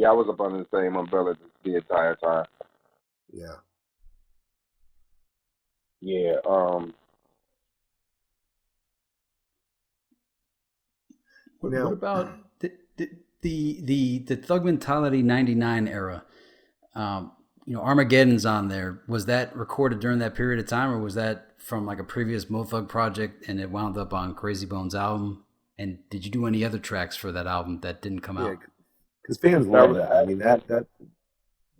yeah, I was up under the same umbrella the entire time. Yeah. Yeah. What Now, about the Thug Mentality '99 era? Armageddon's on there. Was that recorded during that period of time, or was that from like a previous Mo Thug project and it wound up on Crazy Bones' album? And did you do any other tracks for that album that didn't come yeah, out? because fans that love was that. I mean, that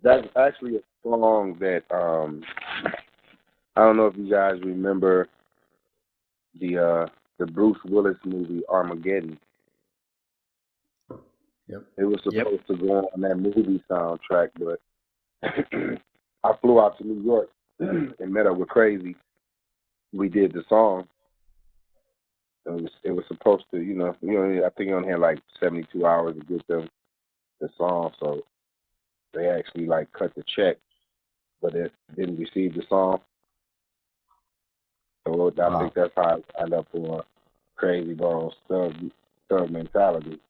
that's actually a song that I don't know if you guys remember the Bruce Willis movie Armageddon. Yep. It was Yep. supposed to go on that movie soundtrack, but I flew out to New York and met up with Crazy. We did the song. It was supposed to, I think he only had like 72 hours to get the song, so they actually like cut the check, but it didn't receive the song. So I Wow. think that's how I ended up for Crazy Bones Thug Mentality.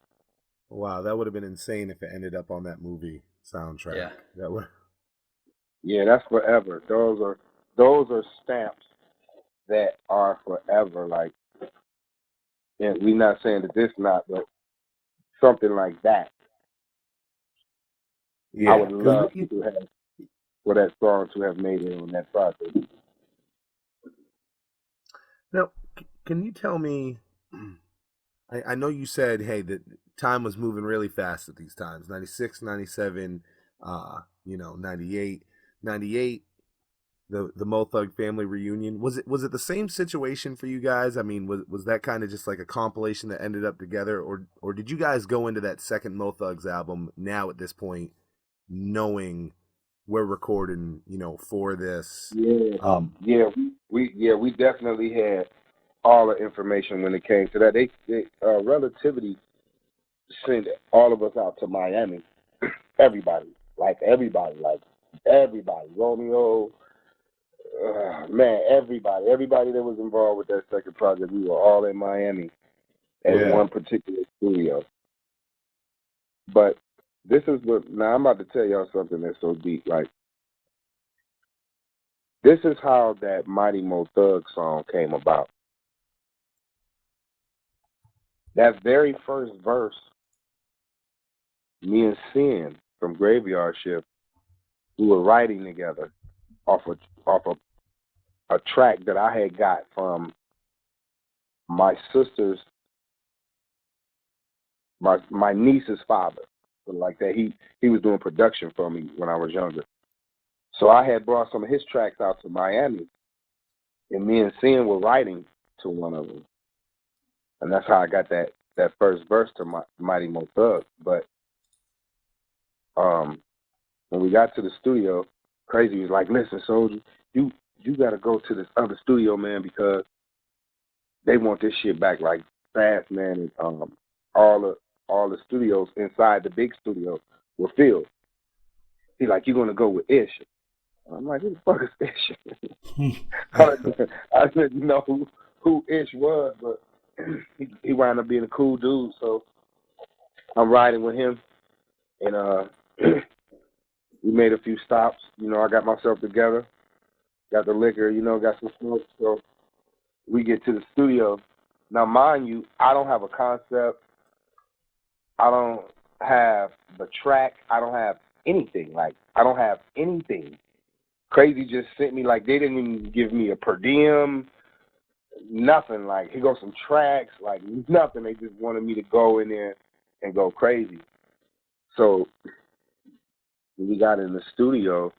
Wow, that would have been insane if it ended up on that movie soundtrack. Yeah. That would. Yeah, that's forever. Those are stamps that are forever. Like, and we're not saying that this not, but something like that. Yeah. I would 'Cause love to have for that song to have made it on that project. Now, can you tell me? I know you said, hey, that time was moving really fast at these times. 96, 97, 98, 98. The Mo Thug family reunion. Was it the same situation for you guys? I mean, was that kind of just like a compilation that ended up together, or did you guys go into that second Mo Thugs album now at this point knowing we're recording, for this? Yeah, we definitely had all the information when it came to that. They Relativity sent all of us out to Miami. Everybody, Romeo, man, everybody that was involved with that second project, we were all in Miami at one particular studio. But this is now I'm about to tell y'all something that's so deep. Like, this is how that Mighty Mo Thug song came about. That very first verse, me and Sin from Graveyard Shift, we were writing together off of a track that I had got from my sister's, my niece's father. So like that, he was doing production for me when I was younger. So I had brought some of his tracks out to Miami, and me and Sin were writing to one of them, and that's how I got that first verse to Mighty Mo Thug. But when we got to the studio, Crazy was like, "Listen, Soldier, you got to go to this other studio, man, because they want this shit back like fast, man." And all the studios inside the big studio were filled. He's like, "You're gonna go with Ish." I'm like, "Who the fuck is Ish?" I didn't know who Ish was, but he wound up being a cool dude. So I'm riding with him, and we made a few stops. I got myself together, got the liquor, got some smoke. So we get to the studio. Now, mind you, I don't have a concept. I don't have the track. I don't have anything. Like, I don't have anything. Crazy just sent me, like, they didn't even give me a per diem, nothing. Like, here goes some tracks, like, nothing. They just wanted me to go in there and go crazy. So when we got in the studio,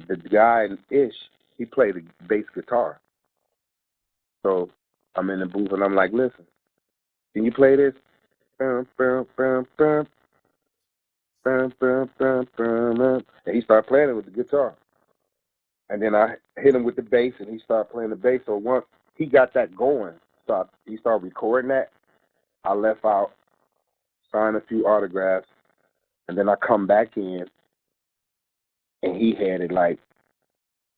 the guy, Ish, he played the bass guitar. So I'm in the booth and I'm like, "Listen, can you play this?" And he started playing it with the guitar. And then I hit him with the bass, and he started playing the bass. So once he got that going, he started recording that. I left out, signed a few autographs, and then I come back in, and he had it like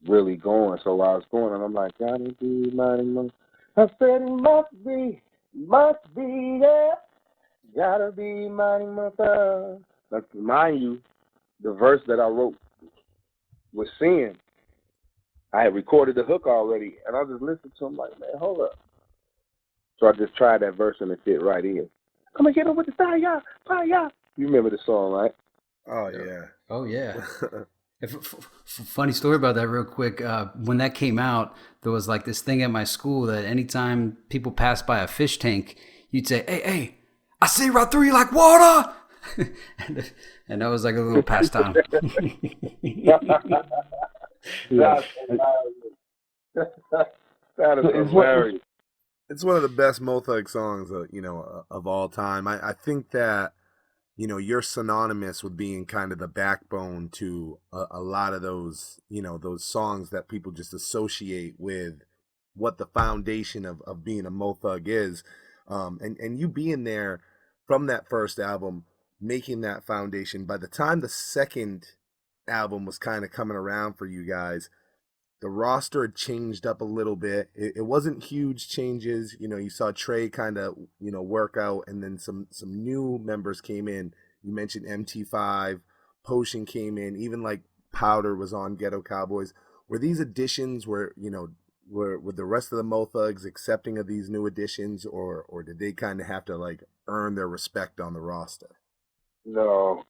really going. So I was going, and I'm like, gotta be mighty mo. I said it must be, yeah. Gotta be mighty mo thug. Now, to remind you, the verse that I wrote was Sin. I had recorded the hook already, and I just listened to him like, man, hold up. So I just tried that verse and it fit right in. Come and get over the fire, fire. You remember the song, right? Oh yeah. Oh yeah. Funny story about that, real quick. When that came out, there was like this thing at my school that anytime people passed by a fish tank, you'd say, "Hey, I see right through you like water," and that was like a little pastime. That's hilarious. That is hilarious. It's one of the best Mo Thug songs, of all time. I think that, you're synonymous with being kind of the backbone to a lot of those, those songs that people just associate with what the foundation of being a Mo Thug is. And you being there from that first album, making that foundation. By the time the second album was kind of coming around for you guys, the roster had changed up a little bit. It wasn't huge changes. You saw Trey kind of, work out, and then some new members came in. You mentioned MT5, Potion came in, even like Powder was on Ghetto Cowboys. Were these additions were the rest of the Mo Thugs accepting of these new additions, or did they kind of have to like earn their respect on the roster? No,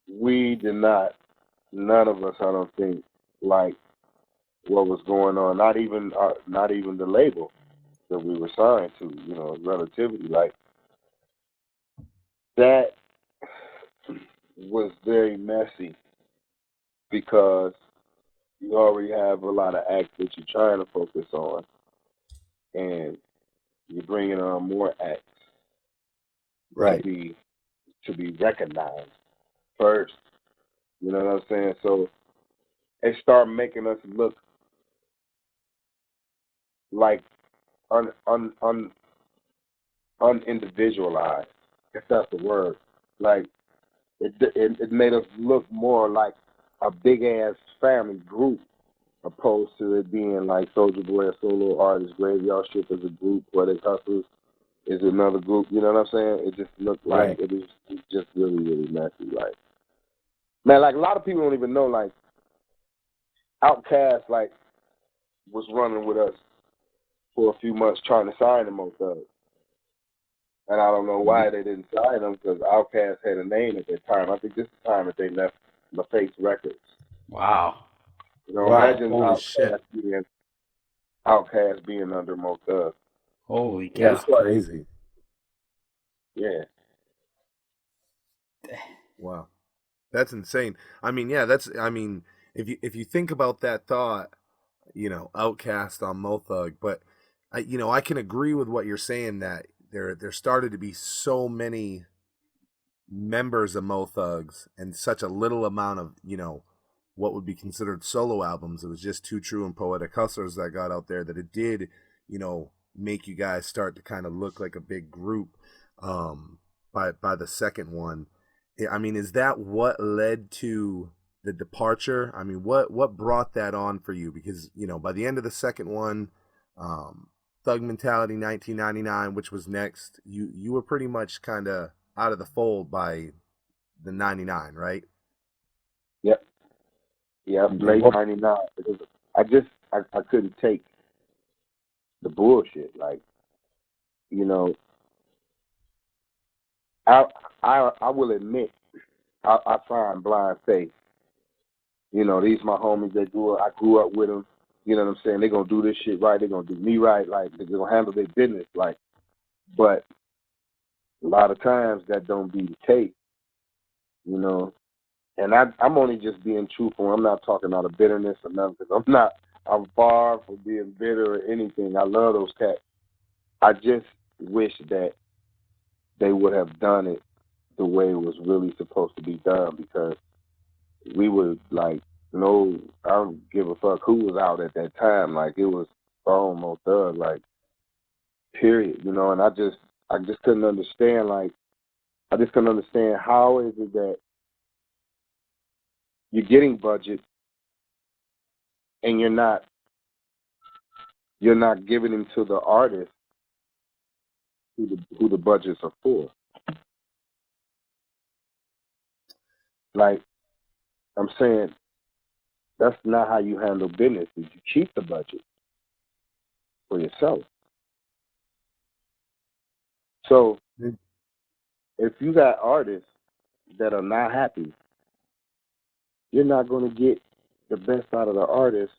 we did not. None of us, I don't think, like what was going on. Not even the label that we were signed to. Relativity like that was very messy because you already have a lot of acts that you're trying to focus on, and you're bringing on more acts Right. to be recognized first. You know what I'm saying? So they start making us look like unindividualized, if that's the word. Like it made us look more like a big ass family group, opposed to it being like Souljah Boy, a solo artist, Graveyard Shift as a group, Poetic Hustlers is another group. You know what I'm saying? It just looked like Right. it's just really, really messy. Like, man, like a lot of people don't even know, like OutKast like was running with us for a few months trying to sign him on Thug. And I don't know why they didn't sign him, because OutKast had a name at that time. I think this is the time that they left LaFace Records. Wow. Imagine Holy shit. OutKast being under Mo Thug. Holy cow. That's crazy. Yeah. Wow. That's insane. I mean, yeah, if you think about that thought, OutKast on Mo Thug, but I can agree with what you're saying, that there started to be so many members of Mo Thugs and such a little amount of, what would be considered solo albums. It was just Too True and Poetic Hustlers that got out there, that it did, make you guys start to kind of look like a big group by the second one. I mean, is that what led to the departure? I mean, what brought that on for you? Because, by the end of the second one, Thug Mentality 1999, which was next, you were pretty much kind of out of the fold by the 99, right? Yep. Yeah, late 99. Because I couldn't take the bullshit. Like, I will admit, I find blind faith. These my homies that I grew up with them. You know what I'm saying? They're going to do this shit right. They're going to do me right. Like, they're going to handle their business. Like, but a lot of times that don't be the case, And I'm only just being truthful. I'm not talking out of bitterness or nothing. Cause I'm far from being bitter or anything. I love those cats. I just wish that they would have done it the way it was really supposed to be done, because we would like, no, I don't give a fuck who was out at that time. Like, it was almost Thug, like, period, and I just couldn't understand, like, I just couldn't understand how is it that you're getting budget, and you're not giving them to the artist who the budgets are for. Like I'm saying, that's not how you handle business. Is you keep the budget for yourself. So if you got artists that are not happy, you're not going to get the best out of the artist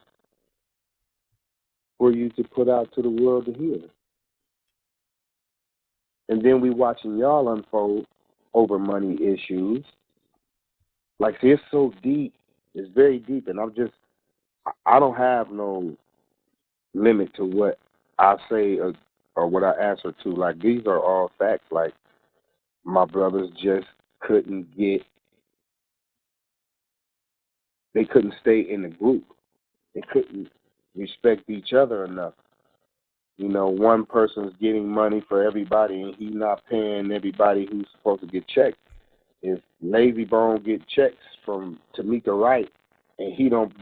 for you to put out to the world to hear. And then we watching y'all unfold over money issues. Like, see, it's so deep. It's very deep. And I don't have no limit to what I say or what I answer to. Like, these are all facts. Like, my brothers just couldn't stay in the group. They couldn't respect each other enough. You know, one person's getting money for everybody, and he's not paying everybody who's supposed to get checks. If Lazy Bone get checks from Tamika Wright, and he don't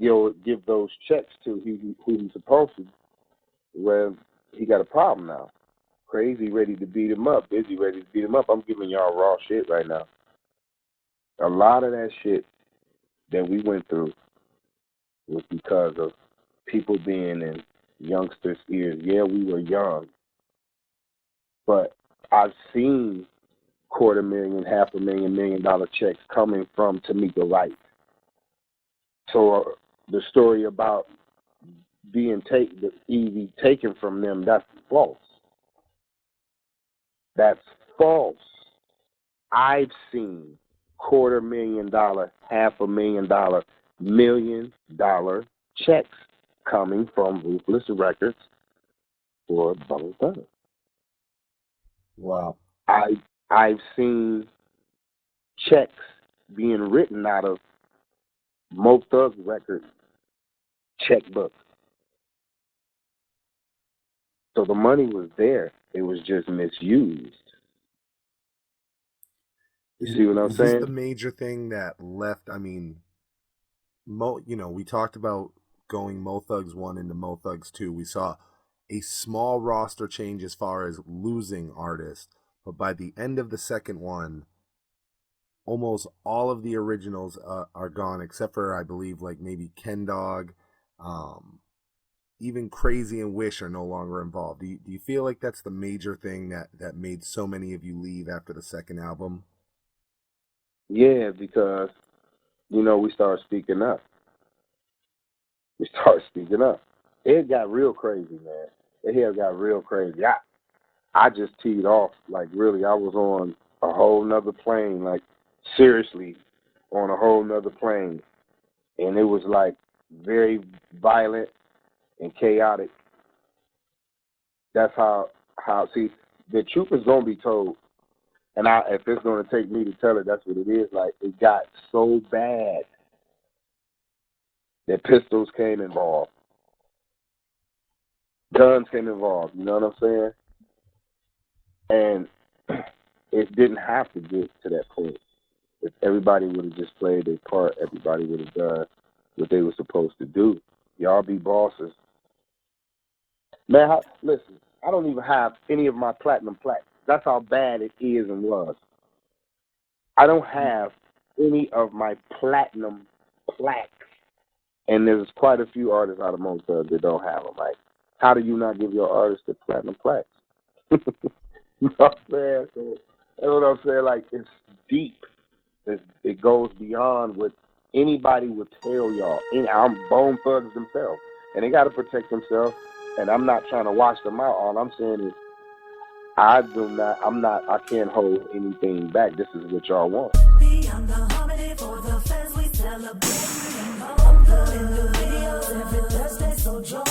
give those checks to who he's supposed to, well, he got a problem now. Crazy ready to beat him up. Busy ready to beat him up. I'm giving y'all raw shit right now. A lot of that shit that we went through was because of people being in youngsters' ears. Yeah, we were young, but I've seen $250,000, $500,000, $1 million checks coming from Tamika Wright. So the story about being taken from them, that's false. That's false. I've seen $250,000, $500,000, $1 million checks coming from Ruthless Records for Bone Thugs. Wow. I've seen checks being written out of Mo Thug Records checkbook. So the money was there. It was just misused. You see what I'm saying? Is this the major thing that left? I mean, we talked about going Mo Thugs 1 into Mo Thugs 2. We saw a small roster change as far as losing artists, but by the end of the second one, almost all of the originals are gone, except for, I believe, like maybe Ken Dog. Even Crazy and Wish are no longer involved. Do you feel like that's the major thing that made so many of you leave after the second album? Yeah, because, we started speaking up. It got real crazy, man. It got real crazy. I just teed off. Like, really, I was on a whole nother plane. Like, seriously, on a whole nother plane. And it was, like, very violent and chaotic. That's how see, the truth is going to be told. And if it's going to take me to tell it, that's what it is. Like, it got so bad that pistols came involved. Guns came involved, you know what I'm saying? And it didn't have to get to that point. If everybody would have just played their part, everybody would have done what they were supposed to do. Y'all be bosses. Man, listen, I don't even have any of my platinum plaques. That's how bad it is and was. I don't have any of my platinum plaques. And there's quite a few artists out of Mo Thug that don't have them. Like, how do you not give your artists the platinum plaques? You know what I'm saying? So, that's what I'm saying. Like, it's deep. It goes beyond what anybody would tell y'all. I'm Bone Thugs themselves. And they got to protect themselves. And I'm not trying to wash them out. All I'm saying is, I can't hold anything back. This is what y'all want. Beyond the harmony for the fans, we celebrate. In the videos every Thursday, so join